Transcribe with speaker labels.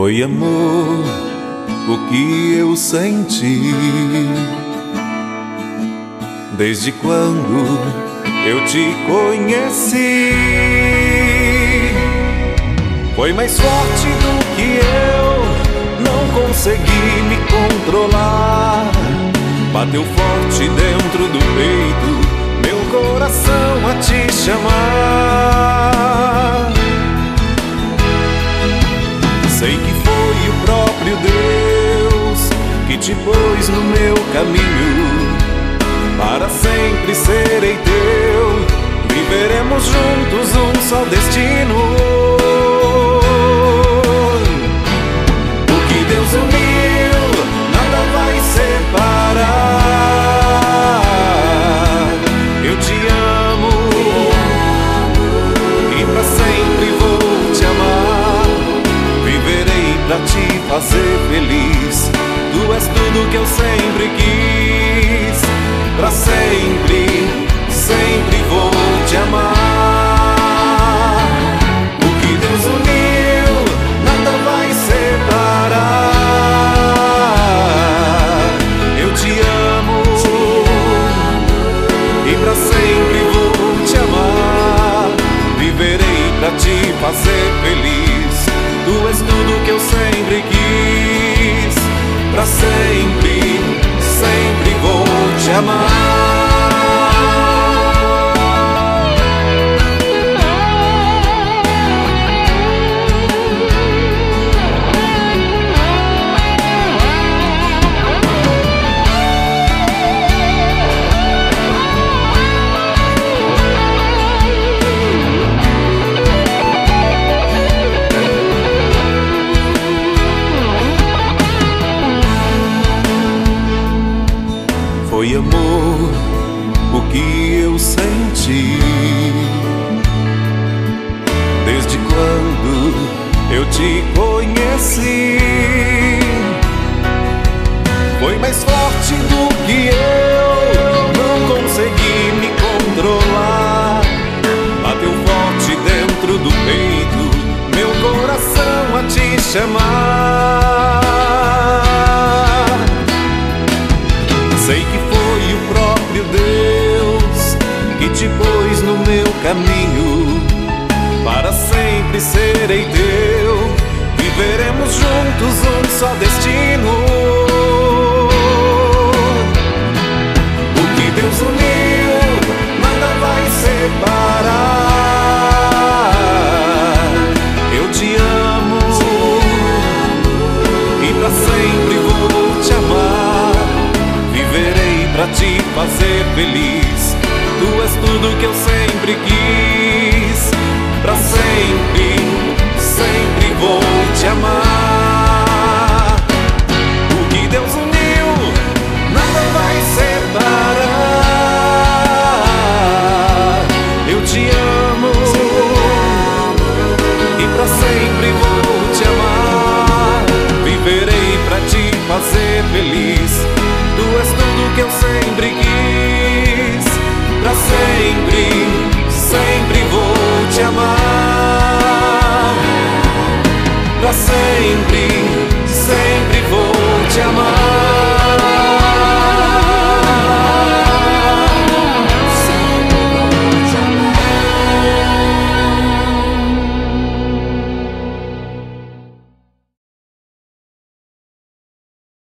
Speaker 1: Foi amor o que eu senti desde quando eu te conheci. Foi mais forte do que eu, não consegui me controlar. Bateu forte dentro do peito, meu coração a te chamar. Sei que foi o próprio Deus que te pôs no meu caminho. Para sempre serei teu, viveremos juntos um só destino. O que Deus uniu, nada vai separar. Eu te amo e pra sempre vou te amar. Viverei pra te fazer feliz. Tu és tudo que eu sempre quis. Pra sempre, sempre vou te amar. O que Deus uniu, nada vai separar. Eu te amo e pra sempre vou te amar. Viverei pra te fazer feliz. Tu és tudo que eu sempre quis. Pra sempre, sempre vou te amar. Foi amor o que eu senti desde quando eu te conheci. Foi mais forte do que eu, não consegui me controlar. Bateu forte dentro do peito, meu coração a te chamar. Sei que foi o próprio Deus que te pôs no meu caminho. Para sempre serei teu, viveremos juntos um só destino. O que Deus uniu, nada vai separar. Eu te amo e pra sempre vou te amar. Viverei pra te fazer feliz. Tu és tudo que eu sempre quis. Pra sempre, sempre vou te amar. O que Deus uniu, nada vai separar. Eu te amo e pra sempre vou te amar. Viverei pra te fazer feliz. Tu és tudo que eu sei.